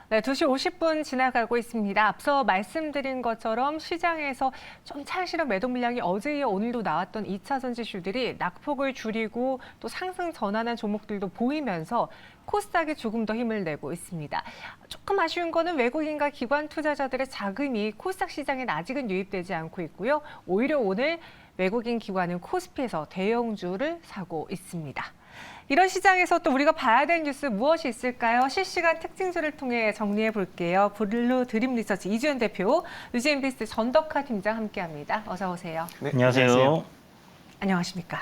네, 2시 50분 지나가고 있습니다. 앞서 말씀드린 것처럼 시장에서 좀 차익실현 매도 물량이 어제 이어 오늘도 나왔던 2차 전지주들이 낙폭을 줄이고 또 상승 전환한 종목들도 보이면서 코스닥이 조금 더 힘을 내고 있습니다. 조금 아쉬운 거는 외국인과 기관 투자자들의 자금이 코스닥 시장엔 아직은 유입되지 않고 있고요. 오히려 오늘 외국인 기관은 코스피에서 대형주를 사고 있습니다. 이런 시장에서 또 우리가 봐야 될 뉴스 무엇이 있을까요? 실시간 특징주를 통해 정리해 볼게요. 블루 드림 리서치 이주연 대표, 유지인베스트 전덕하 팀장 함께합니다. 어서 오세요. 네, 안녕하세요. 안녕하십니까?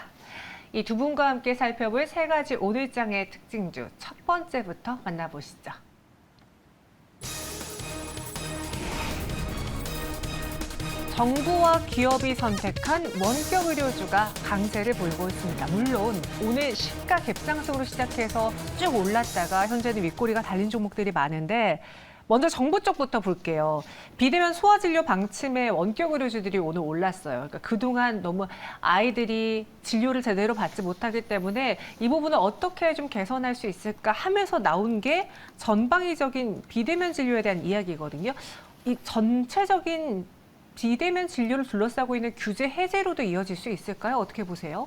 이 두 분과 함께 살펴볼 세 가지 오늘장의 특징주 첫 번째부터 만나보시죠. 정부와 기업이 선택한 원격 의료주가 강세를 보이고 있습니다. 물론 오늘 시가 갭상승으로 시작해서 쭉 올랐다가 현재는 윗꼬리가 달린 종목들이 많은데 먼저 정부 쪽부터 볼게요. 비대면 소아진료 방침의 원격 의료주들이 오늘 올랐어요. 그러니까 그동안 너무 아이들이 진료를 제대로 받지 못하기 때문에 이 부분을 어떻게 좀 개선할 수 있을까 하면서 나온 게 전방위적인 비대면 진료에 대한 이야기거든요. 이 전체적인 비대면 진료를 둘러싸고 있는 규제 해제로도 이어질 수 있을까요? 어떻게 보세요?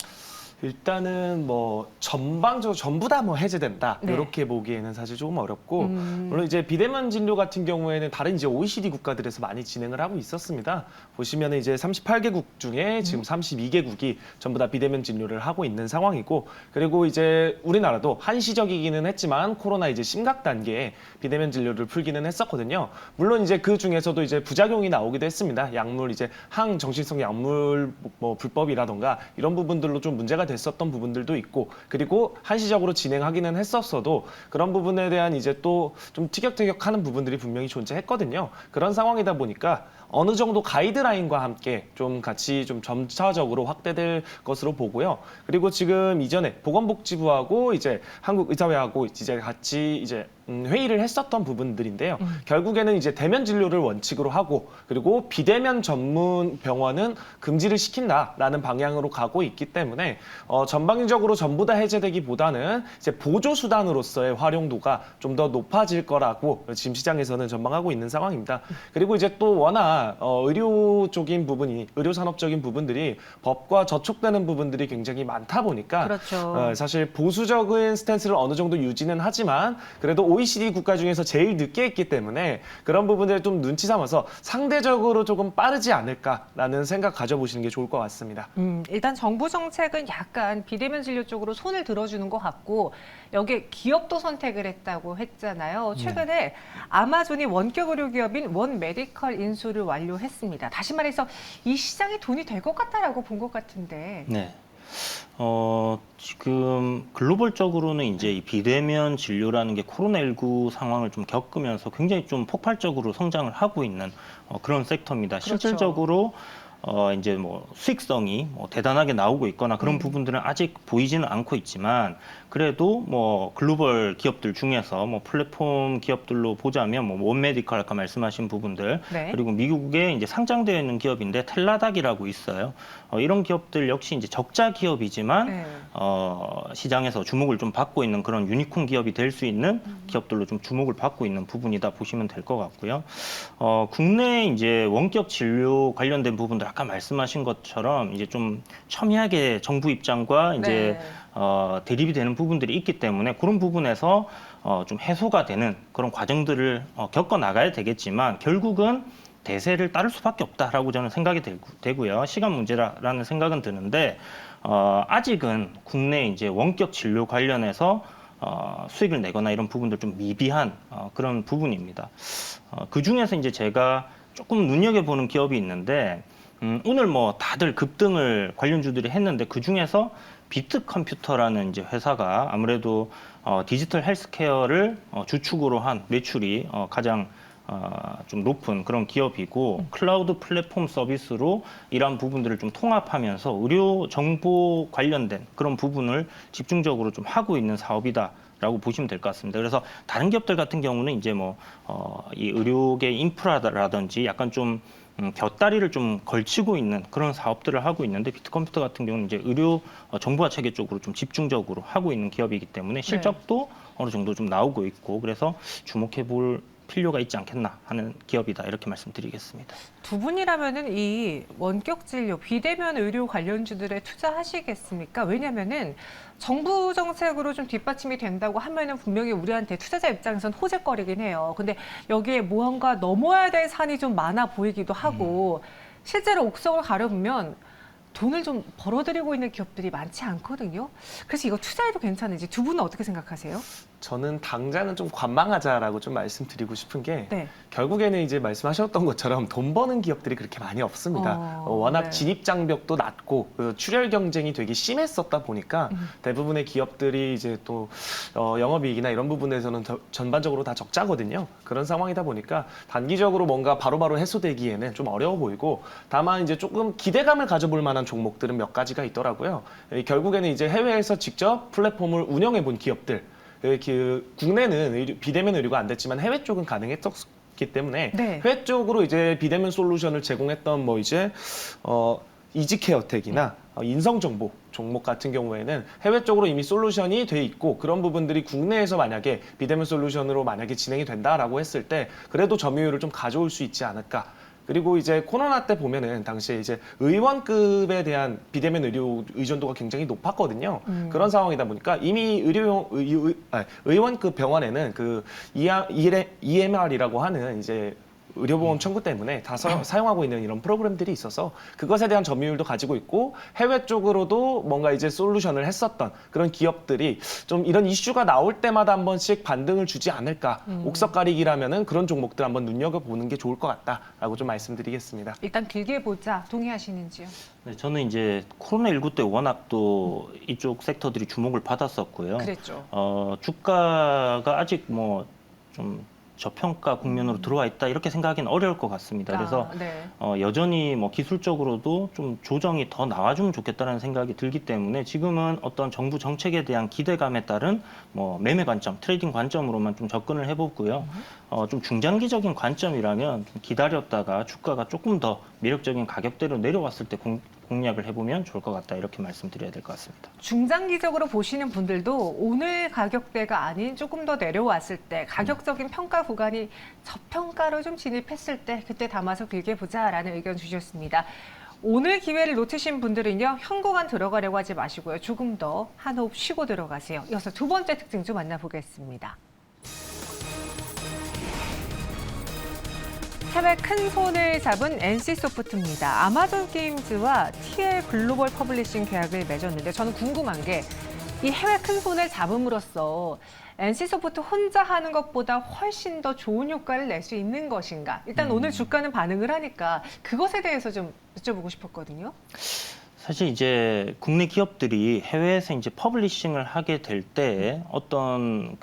일단은 뭐 전방적으로 전부 다 뭐 해제된다 네. 이렇게 보기에는 사실 조금 어렵고 물론 이제 비대면 진료 같은 경우에는 다른 이제 OECD 국가들에서 많이 진행을 하고 있었습니다. 보시면 이제 38개국 중에 지금 32개국이 전부 다 비대면 진료를 하고 있는 상황이고 그리고 이제 우리나라도 한시적이기는 했지만 코로나 이제 심각 단계에 비대면 진료를 풀기는 했었거든요. 물론 이제 그 중에서도 이제 부작용이 나오기도 했습니다. 약물 이제 항정신성 약물 뭐 불법이라던가 이런 부분들로 좀 문제가 됐었던 부분들도 있고 그리고 한시적으로 진행하기는 했었어도 그런 부분에 대한 이제 또 좀 티격태격하는 부분들이 분명히 존재했거든요. 그런 상황이다 보니까 어느 정도 가이드라인과 함께 좀 같이 좀 점차적으로 확대될 것으로 보고요. 그리고 지금 이전에 보건복지부하고 이제 한국의사회하고 이제 같이 이제 회의를 했었던 부분들인데요. 결국에는 이제 대면 진료를 원칙으로 하고 그리고 비대면 전문 병원은 금지를 시킨다라는 방향으로 가고 있기 때문에 전방위적으로 전부 다 해제되기보다는 이제 보조 수단으로서의 활용도가 좀 더 높아질 거라고 지금 시장에서는 전망하고 있는 상황입니다. 그리고 이제 또 워낙 의료 쪽인 부분이 의료 산업적인 부분들이 법과 저촉되는 부분들이 굉장히 많다 보니까 그렇죠. 사실 보수적인 스탠스를 어느 정도 유지는 하지만 그래도 OECD 국가 중에서 제일 늦게 했기 때문에 그런 부분들을 좀 눈치 삼아서 상대적으로 조금 빠르지 않을까라는 생각 가져보시는 게 좋을 것 같습니다. 일단 정부 정책은 약간 비대면 진료 쪽으로 손을 들어주는 것 같고 여기에 기업도 선택을 했다고 했잖아요. 최근에 아마존이 원격 의료 기업인 원 메디컬 인수를 완료했습니다. 다시 말해서 이 시장이 돈이 될 것 같다라고 본 것 같은데. 네. 지금 글로벌적으로는 이제 이 비대면 진료라는 게 코로나19 상황을 좀 겪으면서 굉장히 좀 폭발적으로 성장을 하고 있는 그런 섹터입니다. 그렇죠. 실질적으로 이제 뭐 수익성이 뭐 대단하게 나오고 있거나 그런 부분들은 아직 보이지는 않고 있지만 그래도 뭐 글로벌 기업들 중에서 뭐 플랫폼 기업들로 보자면 뭐 원메디컬 아까 말씀하신 부분들 네. 그리고 미국에 이제 상장되어 있는 기업인데 텔라닥이라고 있어요. 이런 기업들 역시 이제 적자 기업이지만 네. 시장에서 주목을 좀 받고 있는 그런 유니콘 기업이 될 수 있는 기업들로 좀 주목을 받고 있는 부분이다 보시면 될 것 같고요. 국내 이제 원격 진료 관련된 부분들 아까 말씀하신 것처럼 이제 좀 첨예하게 정부 입장과 이제 대립이 되는 부분들이 있기 때문에 그런 부분에서 좀 해소가 되는 그런 과정들을 겪어 나가야 되겠지만 결국은 대세를 따를 수밖에 없다라고 저는 생각이 되고요. 시간 문제라는 생각은 드는데 아직은 국내 이제 원격 진료 관련해서 수익을 내거나 이런 부분들 좀 미비한 그런 부분입니다. 그 중에서 이제 제가 조금 눈여겨보는 기업이 있는데 오늘 뭐 다들 급등을 관련주들이 했는데 그 중에서 비트컴퓨터라는 이제 회사가 아무래도 디지털 헬스케어를 주축으로 한 매출이 가장 좀 높은 그런 기업이고 클라우드 플랫폼 서비스로 이러한 부분들을 좀 통합하면서 의료 정보 관련된 그런 부분을 집중적으로 좀 하고 있는 사업이다라고 보시면 될 것 같습니다. 그래서 다른 기업들 같은 경우는 이제 뭐 이 의료계 인프라라든지 약간 좀 곁다리를 좀 걸치고 있는 그런 사업들을 하고 있는데 비트컴퓨터 같은 경우는 이제 의료 정보화 체계 쪽으로 좀 집중적으로 하고 있는 기업이기 때문에 실적도 어느 정도 좀 나오고 있고 그래서 주목해 볼 필요가 있지 않겠나 하는 기업이다 이렇게 말씀드리겠습니다. 두 분이라면은 이 원격 진료, 비대면 의료 관련주들에 투자하시겠습니까? 왜냐면은 정부 정책으로 좀 뒷받침이 된다고 하면은 분명히 우리한테 투자자 입장에선 호재거리긴 해요. 근데 여기에 무언가 넘어야 될 산이 좀 많아 보이기도 하고 실제로 옥석을 가려보면 돈을 좀 벌어들이고 있는 기업들이 많지 않거든요. 그래서 이거 투자해도 괜찮은지 두 분은 어떻게 생각하세요? 저는 당장은 좀 관망하자라고 좀 말씀드리고 싶은 게 네. 결국에는 이제 말씀하셨던 것처럼 돈 버는 기업들이 그렇게 많이 없습니다. 워낙 네. 진입 장벽도 낮고 출혈 경쟁이 되게 심했었다 보니까 대부분의 기업들이 이제 또 영업이익이나 이런 부분에서는 전반적으로 다 적자거든요. 그런 상황이다 보니까 단기적으로 뭔가 바로바로 해소되기에는 좀 어려워 보이고 다만 이제 조금 기대감을 가져볼 만한 종목들은 몇 가지가 있더라고요. 결국에는 이제 해외에서 직접 플랫폼을 운영해 본 기업들 국내는 비대면 의료가 안 됐지만 해외 쪽은 가능했었기 때문에 네. 해외 쪽으로 이제 비대면 솔루션을 제공했던 뭐 이제 이지케어텍이나 인성정보 종목 같은 경우에는 해외 쪽으로 이미 솔루션이 돼 있고 그런 부분들이 국내에서 만약에 비대면 솔루션으로 만약에 진행이 된다라고 했을 때 그래도 점유율을 좀 가져올 수 있지 않을까. 그리고 이제 코로나 때 보면은 당시에 이제 의원급에 대한 비대면 의료 의존도가 굉장히 높았거든요. 그런 상황이다 보니까 이미 의원급 병원에는 그 EMR이라고 하는 이제 의료보험 청구 때문에 다 사용하고 있는 이런 프로그램들이 있어서 그것에 대한 점유율도 가지고 있고 해외 쪽으로도 뭔가 이제 솔루션을 했었던 그런 기업들이 좀 이런 이슈가 나올 때마다 한 번씩 반등을 주지 않을까. 옥석가리기라면은 그런 종목들 한번 눈여겨보는 게 좋을 것 같다라고 좀 말씀드리겠습니다. 일단 길게 보자. 동의하시는지요? 네, 저는 이제 코로나19 때 워낙 또 이쪽 섹터들이 주목을 받았었고요. 그랬죠. 주가가 아직 뭐 좀 저평가 국면으로 들어와 있다 이렇게 생각하기는 어려울 것 같습니다. 그래서 네. 여전히 뭐 기술적으로도 좀 조정이 더 나와주면 좋겠다는 생각이 들기 때문에 지금은 어떤 정부 정책에 대한 기대감에 따른 뭐 매매 관점, 트레이딩 관점으로만 좀 접근을 해보고요. 좀 중장기적인 관점이라면 좀 기다렸다가 주가가 조금 더 매력적인 가격대로 내려왔을 때 공략을 해보면 좋을 것 같다 이렇게 말씀드려야 될 것 같습니다. 중장기적으로 보시는 분들도 오늘 가격대가 아닌 조금 더 내려왔을 때 가격적인 평가 구간이 저평가로 좀 진입했을 때 그때 담아서 길게 보자라는 의견 주셨습니다. 오늘 기회를 놓치신 분들은요. 현고간 들어가려고 하지 마시고요. 조금 더 한 호흡 쉬고 들어가세요. 이어서 두 번째 특징 좀 만나보겠습니다. 해외 큰 손을 잡은 NC소프트입니다. 아마존 게임즈와 TL 글로벌 퍼블리싱 계약을 맺었는데 저는 궁금한 게 이 해외 큰 손을 잡음으로써 NC소프트 혼자 하는 것보다 훨씬 더 좋은 효과를 낼 수 있는 것인가? 일단 오늘 주가는 반응을 하니까 그것에 대해서 좀 여쭤보고 싶었거든요. 사실 이제 국내 기업들이 해외에서 이제 퍼블리싱을 하게 될 때 어떤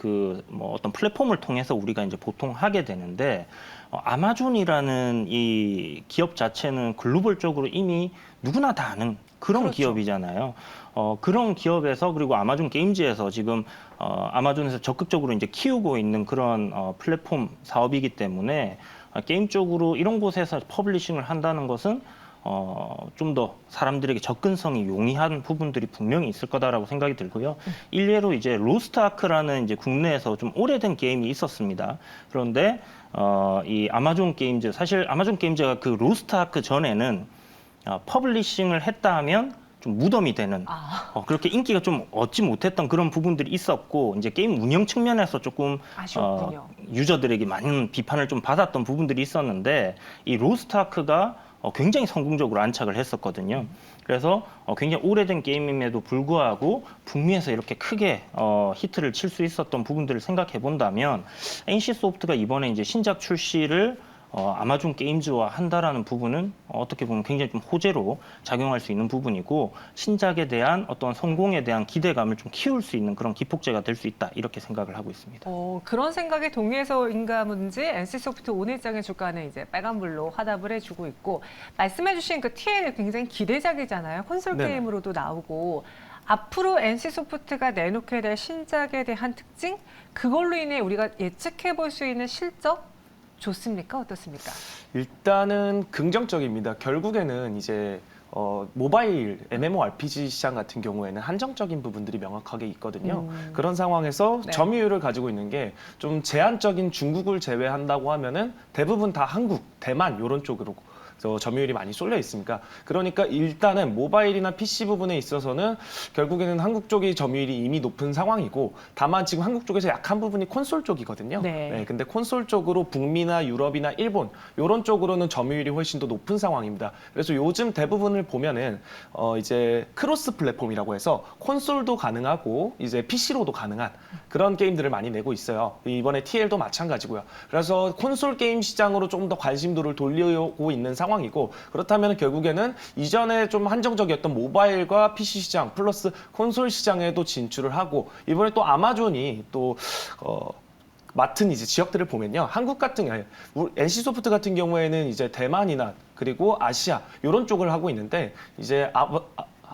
어떤 플랫폼을 통해서 우리가 이제 보통 하게 되는데 아마존이라는 이 기업 자체는 글로벌적으로 이미 누구나 다 아는 그런 그렇죠. 기업이잖아요. 그런 기업에서 그리고 아마존 게임즈에서 지금 아마존에서 적극적으로 이제 키우고 있는 그런 플랫폼 사업이기 때문에 게임 쪽으로 이런 곳에서 퍼블리싱을 한다는 것은 좀 더 사람들에게 접근성이 용이한 부분들이 분명히 있을 거다라고 생각이 들고요. 일례로 이제 로스트 아크라는 이제 국내에서 좀 오래된 게임이 있었습니다. 그런데 이 아마존 게임즈 사실 아마존 게임즈가 그 로스트 아크 전에는 퍼블리싱을 했다 하면 좀 무덤이 되는 그렇게 인기가 좀 얻지 못했던 그런 부분들이 있었고 이제 게임 운영 측면에서 조금 아쉬웠군요. 유저들에게 많은 비판을 좀 받았던 부분들이 있었는데 이 로스트 아크가 굉장히 성공적으로 안착을 했었거든요. 그래서 굉장히 오래된 게임임에도 불구하고 북미에서 이렇게 크게 히트를 칠 수 있었던 부분들을 생각해 본다면 NC소프트가 이번에 이제 신작 출시를 아마존 게임즈와 한다라는 부분은 어떻게 보면 굉장히 좀 호재로 작용할 수 있는 부분이고 신작에 대한 어떤 성공에 대한 기대감을 좀 키울 수 있는 그런 기폭제가 될 수 있다 이렇게 생각을 하고 있습니다. 그런 생각에 동의해서인가 문제 NC소프트 오늘장의 주가는 이제 빨간불로 화답을 해주고 있고 말씀해주신 그 TL 굉장히 기대작이잖아요. 콘솔 네네. 게임으로도 나오고 앞으로 NC소프트가 내놓게 될 신작에 대한 특징 그걸로 인해 우리가 예측해 볼 수 있는 실적 좋습니까? 어떻습니까? 일단은 긍정적입니다. 결국에는 이제 모바일 MMORPG 시장 같은 경우에는 한정적인 부분들이 명확하게 있거든요. 그런 상황에서 네. 점유율을 가지고 있는 게 좀 제한적인 중국을 제외한다고 하면은 대부분 다 한국, 대만 이런 쪽으로 점유율이 많이 쏠려 있습니까? 그러니까 일단은 모바일이나 PC 부분에 있어서는 결국에는 한국 쪽이 점유율이 이미 높은 상황이고, 다만 지금 한국 쪽에서 약한 부분이 콘솔 쪽이거든요. 네. 근데 콘솔 쪽으로 북미나 유럽이나 일본 이런 쪽으로는 점유율이 훨씬 더 높은 상황입니다. 그래서 요즘 대부분을 보면은 이제 크로스 플랫폼이라고 해서 콘솔도 가능하고 이제 PC로도 가능한 그런 게임들을 많이 내고 있어요. 이번에 TL도 마찬가지고요. 그래서 콘솔 게임 시장으로 조금 더 관심도를 돌리고 있는 상황이고, 그렇다면 결국에는 이전에 좀 한정적이었던 모바일과 PC 시장 플러스 콘솔 시장에도 진출을 하고, 이번에 또 아마존이 또 맡은 이제 지역들을 보면요, 한국 같은 경우 NC소프트 같은 경우에는 이제 대만이나 그리고 아시아 이런 쪽을 하고 있는데, 이제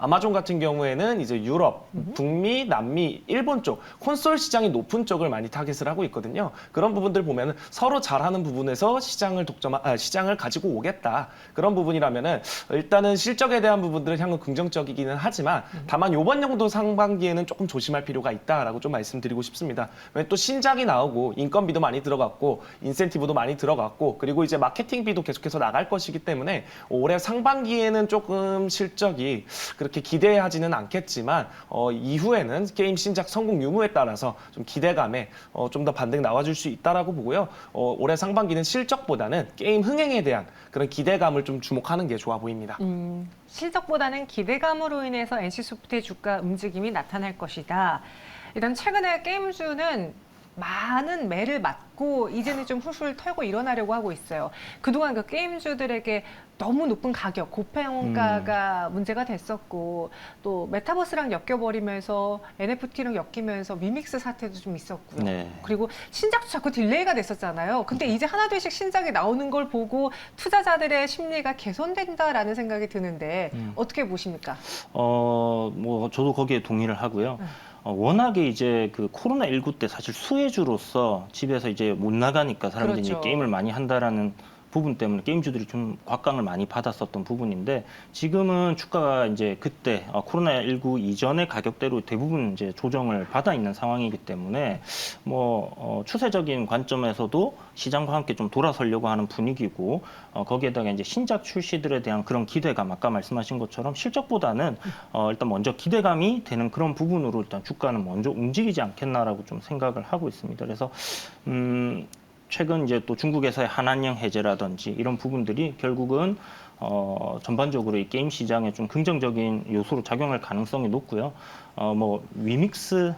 아마존 같은 경우에는 이제 유럽, 북미, 남미, 일본 쪽 콘솔 시장이 높은 쪽을 많이 타겟을 하고 있거든요. 그런 부분들 보면은 서로 잘하는 부분에서 시장을 가지고 오겠다. 그런 부분이라면은 일단은 실적에 대한 부분들은 향후 긍정적이기는 하지만, 다만 이번 연도 상반기에는 조금 조심할 필요가 있다라고 좀 말씀드리고 싶습니다. 왜냐면 또 신작이 나오고 인건비도 많이 들어갔고 인센티브도 많이 들어갔고, 그리고 이제 마케팅비도 계속해서 나갈 것이기 때문에 올해 상반기에는 조금 실적이 그렇게 기대하지는 않겠지만 이후에는 게임 신작 성공 유무에 따라서 좀 기대감에 좀 더 반등 나와줄 수 있다라고 보고요. 올해 상반기는 실적보다는 게임 흥행에 대한 그런 기대감을 좀 주목하는 게 좋아 보입니다. 실적보다는 기대감으로 인해서 NC소프트의 주가 움직임이 나타날 것이다. 일단 최근에 게임주는 많은 매를 맞고 이제는 좀 훌훌 털고 일어나려고 하고 있어요. 그동안 그 게임주들에게 너무 높은 가격, 고평가가 문제가 됐었고, 또 메타버스랑 엮여버리면서 NFT랑 엮이면서 미믹스 사태도 좀 있었고요. 네. 그리고 신작도 자꾸 딜레이가 됐었잖아요. 근데 이제 하나둘씩 신작이 나오는 걸 보고 투자자들의 심리가 개선된다라는 생각이 드는데 어떻게 보십니까? 뭐 저도 거기에 동의를 하고요. 워낙에 이제 그 코로나19 때 사실 수혜주로서 집에서 이제 못 나가니까 사람들이 그렇죠. 이제 게임을 많이 한다라는 부분 때문에 게임주들이 좀 곽강을 많이 받았었던 부분인데, 지금은 주가가 이제 그때 코로나19 이전의 가격대로 대부분 이제 조정을 받아 있는 상황이기 때문에 뭐 추세적인 관점에서도 시장과 함께 좀 돌아서려고 하는 분위기고, 거기에다가 이제 신작 출시들에 대한 그런 기대감, 아까 말씀하신 것처럼 실적보다는 일단 먼저 기대감이 되는 그런 부분으로 일단 주가는 먼저 움직이지 않겠나라고 좀 생각을 하고 있습니다. 그래서 최근 이제 또 중국에서의 한한령 해제라든지 이런 부분들이 결국은 전반적으로 이 게임 시장에 좀 긍정적인 요소로 작용할 가능성이 높고요. 뭐 위믹스,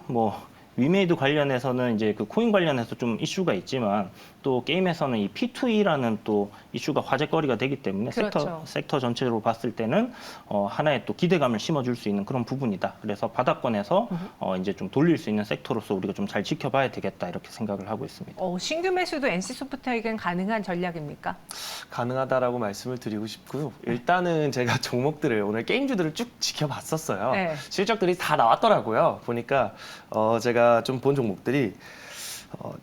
위메이드 관련해서는 이제 그 코인 관련해서 좀 이슈가 있지만, 또 게임에서는 이 P2E라는 또 이슈가 화제거리가 되기 때문에 그렇죠. 섹터 전체로 봤을 때는 하나의 또 기대감을 심어줄 수 있는 그런 부분이다. 그래서 바닥권에서 이제 좀 돌릴 수 있는 섹터로서 우리가 좀 잘 지켜봐야 되겠다, 이렇게 생각을 하고 있습니다. 신규 매수도 NC소프트에겐 가능한 전략입니까? 가능하다라고 말씀을 드리고 싶고요. 일단은 제가 종목들을 오늘 게임주들을 쭉 지켜봤었어요. 네. 실적들이 다 나왔더라고요. 보니까 제가 좀 본 종목들이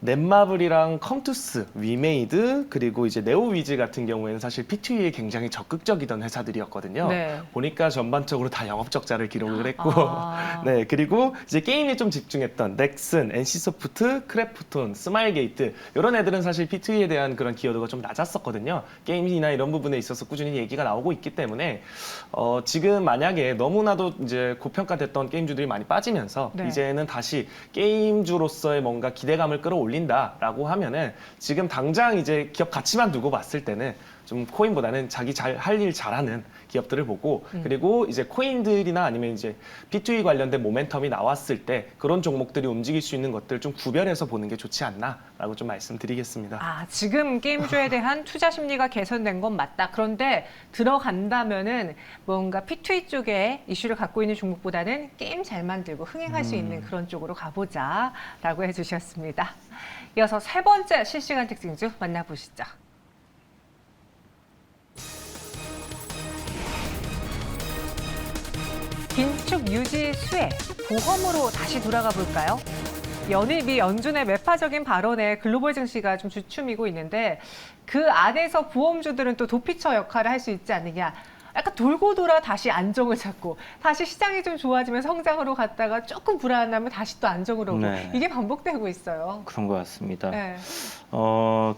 넷마블이랑 컴투스, 위메이드, 그리고 이제 네오위즈 같은 경우에는 사실 P2E에 굉장히 적극적이던 회사들이었거든요. 네. 보니까 전반적으로 다 영업적자를 기록을 했고, 아. 네, 그리고 이제 게임에 좀 집중했던 넥슨, NC소프트, 크래프톤, 스마일게이트 이런 애들은 사실 P2E에 대한 그런 기여도가 좀 낮았었거든요. 게임이나 이런 부분에 있어서 꾸준히 얘기가 나오고 있기 때문에 지금 만약에 너무나도 이제 고평가됐던 게임주들이 많이 빠지면서 네. 이제는 다시 게임주로서의 뭔가 기대감을 끌어올린다라고 하면은, 지금 당장 이제 기업 가치만 두고 봤을 때는 좀 코인보다는 자기 할 일 잘하는 기업들을 보고, 그리고 이제 코인들이나 아니면 이제 P2E 관련된 모멘텀이 나왔을 때 그런 종목들이 움직일 수 있는 것들 좀 구별해서 보는 게 좋지 않나라고 좀 말씀드리겠습니다. 지금 게임주에 대한 투자 심리가 개선된 건 맞다. 그런데 들어간다면은 뭔가 P2E 쪽에 이슈를 갖고 있는 종목보다는 게임 잘 만들고 흥행할 수 있는 그런 쪽으로 가보자라고 해주셨습니다. 이어서 세 번째 실시간 특징주 만나보시죠. 긴축 유지 수혜, 보험으로 다시 돌아가 볼까요? 연일미 연준의 매파적인 발언에 글로벌 증시가 좀 주춤이고 있는데, 그 안에서 보험주들은 또 도피처 역할을 할 수 있지 않느냐. 어떻게 보십니까? 가능하다라고 말씀을 드리고 싶고요. 일단은 제가 종목들을 오늘 게임주들을 쭉 지켜봤었어요. 실적들이 다 나왔더라고요. 보니까 제가 좀 본 종목들이 약간 돌고 돌아 다시 안정을 찾고 다시 시장이 좀 좋아지면 성장으로 갔다가 조금 불안하면 다시 또 안정으로 오고 네. 이게 반복되고 있어요. 그런 것 같습니다. 네.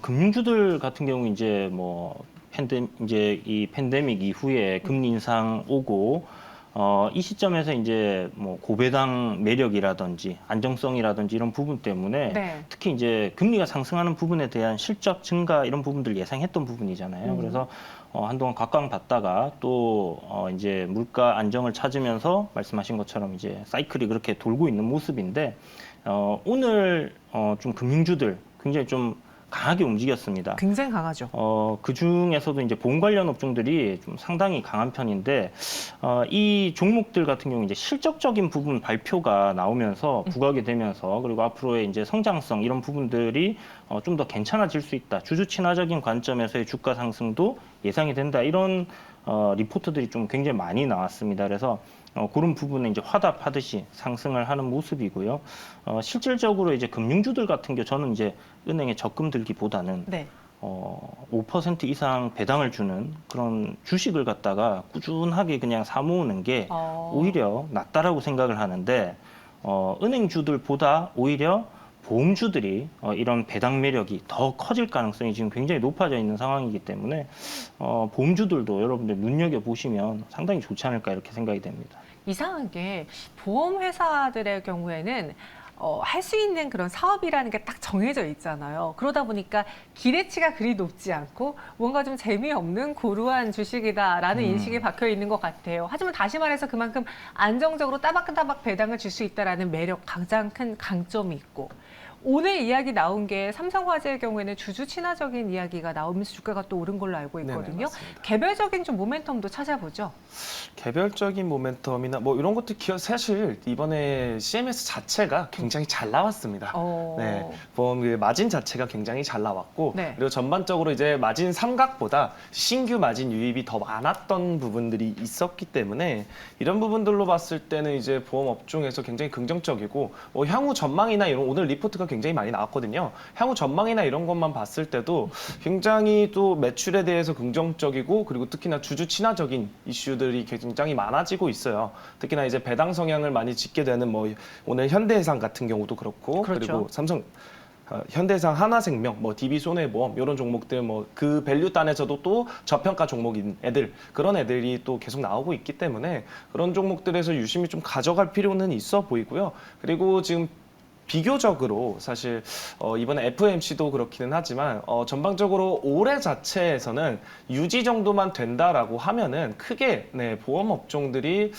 금융주들 같은 경우 이제 이제 이 팬데믹 이후에 금리 인상 오고 이 시점에서 이제 고배당 매력이라든지 안정성이라든지 이런 부분 때문에 네. 특히 이제 금리가 상승하는 부분에 대한 실적 증가 이런 부분들 예상했던 부분이잖아요. 그래서 한동안 각광받다가 또 이제 물가 안정을 찾으면서 말씀하신 것처럼 이제 사이클이 그렇게 돌고 있는 모습인데 오늘 좀 금융주들 굉장히 좀 강하게 움직였습니다. 굉장히 강하죠. 그 중에서도 이제 보험 관련 업종들이 좀 상당히 강한 편인데, 이 종목들 같은 경우 이제 실적적인 부분 발표가 나오면서 부각이 되면서 그리고 앞으로의 이제 성장성 이런 부분들이 좀 더 괜찮아질 수 있다. 주주 친화적인 관점에서의 주가 상승도 예상이 된다. 이런 리포트들이 좀 굉장히 많이 나왔습니다. 그래서 그런 부분에 이제 화답하듯이 상승을 하는 모습이고요. 실질적으로 이제 금융주들 같은 경우 저는 이제 은행에 적금 들기보다는 네. 5% 이상 배당을 주는 그런 주식을 갖다가 꾸준하게 그냥 사모으는 게 오히려 낫다라고 생각을 하는데 은행주들보다 오히려 보험주들이 이런 배당 매력이 더 커질 가능성이 지금 굉장히 높아져 있는 상황이기 때문에 보험주들도 여러분들 눈여겨보시면 상당히 좋지 않을까 이렇게 생각이 됩니다. 이상하게 보험회사들의 경우에는 할 수 있는 그런 사업이라는 게 딱 정해져 있잖아요. 그러다 보니까 기대치가 그리 높지 않고 뭔가 좀 재미없는 고루한 주식이다라는 인식이 박혀 있는 것 같아요. 하지만 다시 말해서 그만큼 안정적으로 따박따박 배당을 줄 수 있다라는 매력, 가장 큰 강점이 있고 오늘 이야기 나온 게 삼성화재의 경우에는 주주 친화적인 이야기가 나오면서 주가가 또 오른 걸로 알고 있거든요. 네네, 맞습니다. 개별적인 좀 모멘텀도 찾아보죠. 개별적인 모멘텀이나 뭐 이런 것도 사실 이번에 CMS 자체가 굉장히 잘 나왔습니다. 네, 보험 그 마진 자체가 굉장히 잘 나왔고 네. 그리고 전반적으로 이제 마진 삼각보다 신규 마진 유입이 더 많았던 부분들이 있었기 때문에 이런 부분들로 봤을 때는 이제 보험 업종에서 굉장히 긍정적이고 향후 전망이나 이런 오늘 리포트가 굉장히 많이 나왔거든요. 향후 전망이나 이런 것만 봤을 때도 굉장히 또 매출에 대해서 긍정적이고 그리고 특히나 주주 친화적인 이슈들이 굉장히 많아지고 있어요. 특히나 이제 배당 성향을 많이 짓게 되는 오늘 현대해상 같은 경우도 그렇고 그렇죠. 그리고 삼성 현대해상, 하나생명, DB손해보험 이런 종목들 그 밸류단에서도 또 저평가 종목인 애들 그런 애들이 또 계속 나오고 있기 때문에 그런 종목들에서 유심히 좀 가져갈 필요는 있어 보이고요. 그리고 지금 비교적으로 사실 이번에 FOMC도 그렇기는 하지만 전방적으로 올해 자체에서는 유지 정도만 된다라고 하면은 크게 보험 업종들이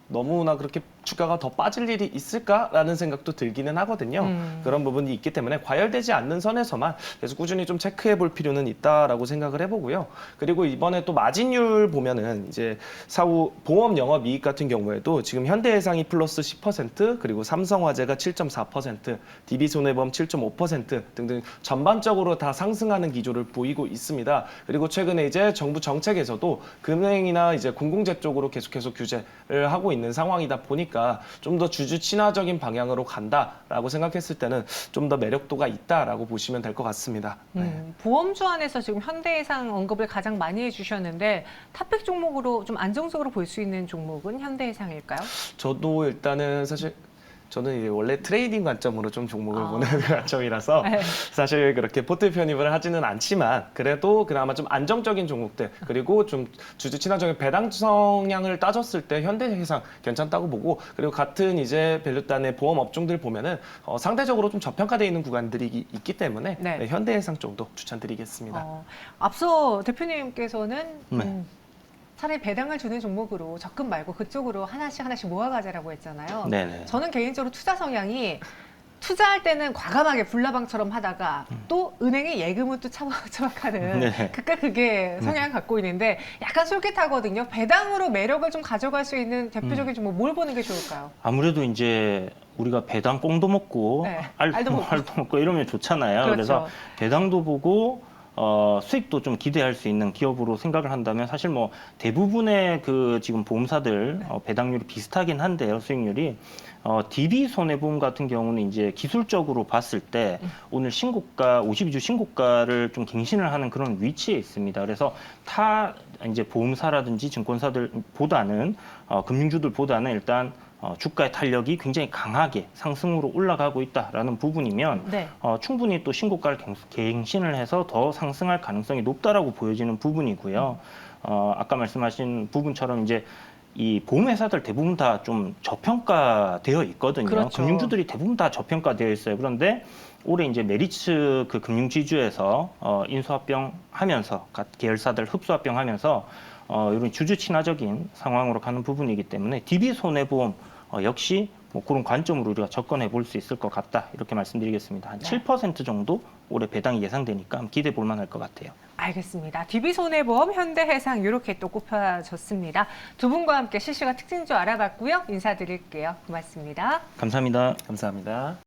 너무나 그렇게 주가가 더 빠질 일이 있을까라는 생각도 들기는 하거든요. 그런 부분이 있기 때문에 과열되지 않는 선에서만 계속 꾸준히 좀 체크해 볼 필요는 있다라고 생각을 해보고요. 그리고 이번에 또 마진율 보면은 이제 사후 보험 영업이익 같은 경우에도 지금 현대해상이 플러스 10% 그리고 삼성화재가 7.4%, DB손해보험 7.5% 등등 전반적으로 다 상승하는 기조를 보이고 있습니다. 그리고 최근에 이제 정부 정책에서도 금융이나 이제 공공재 쪽으로 계속해서 규제를 하고 있는 상황이다 보니까 좀 더 주주 친화적인 방향으로 간다라고 생각했을 때는 좀 더 매력도가 있다라고 보시면 될 것 같습니다. 보험주 안에서 지금 현대해상 언급을 가장 많이 해주셨는데 탑픽 종목으로 좀 안정적으로 볼 수 있는 종목은 현대해상일까요? 저도 일단은 사실 저는 이제 원래 트레이딩 관점으로 좀 종목을 보는 관점이라서 네. 사실 그렇게 포트 편입을 하지는 않지만 그래도 그나마 좀 안정적인 종목들 그리고 좀 주주 친화적인 배당 성향을 따졌을 때 현대해상 괜찮다고 보고 그리고 같은 이제 밸류단의 보험 업종들 보면은 상대적으로 좀 저평가되어 있는 구간들이 있기 때문에 네. 현대해상 정도 추천드리겠습니다. 앞서 대표님께서는 네. 차라리 배당을 주는 종목으로 적금 말고 그쪽으로 하나씩 모아가자라고 했잖아요. 네네. 저는 개인적으로 투자 성향이 투자할 때는 과감하게 불나방처럼 하다가 또 은행에 예금은 또 차박차박하는 네. 그게 성향을 갖고 있는데 약간 솔깃하거든요. 배당으로 매력을 좀 가져갈 수 있는 대표적인 종목 뭘 보는 게 좋을까요? 아무래도 이제 우리가 배당 꽁도 먹고 네, 알도 먹고 이러면 좋잖아요. 그렇죠. 그래서 배당도 보고 수익도 좀 기대할 수 있는 기업으로 생각을 한다면 사실 뭐 대부분의 그 지금 보험사들 배당률이 비슷하긴 한데요, 수익률이. DB 손해보험 같은 경우는 이제 기술적으로 봤을 때 오늘 신고가 52주 신고가를 좀 갱신을 하는 그런 위치에 있습니다. 그래서 타 이제 보험사라든지 증권사들보다는 금융주들보다는 일단 주가의 탄력이 굉장히 강하게 상승으로 올라가고 있다라는 부분이면 네. 충분히 또 신고가를 갱신을 해서 더 상승할 가능성이 높다라고 보여지는 부분이고요. 아까 말씀하신 부분처럼 이제 이 보험회사들 대부분 다 좀 저평가되어 있거든요. 그렇죠. 금융주들이 대부분 다 저평가되어 있어요. 그런데 올해 이제 메리츠 그 금융지주에서 인수합병하면서 각 계열사들 흡수합병하면서 이런 주주 친화적인 상황으로 가는 부분이기 때문에 DB 손해보험 역시 뭐 그런 관점으로 우리가 접근해 볼 수 있을 것 같다 이렇게 말씀드리겠습니다. 한 7% 정도 올해 배당이 예상되니까 기대해 볼 만할 것 같아요. 알겠습니다. DB손해보험, 현대해상 이렇게 또 꼽혀졌습니다. 두 분과 함께 실시간 특징주 알아봤고요. 인사드릴게요. 고맙습니다. 감사합니다. 감사합니다.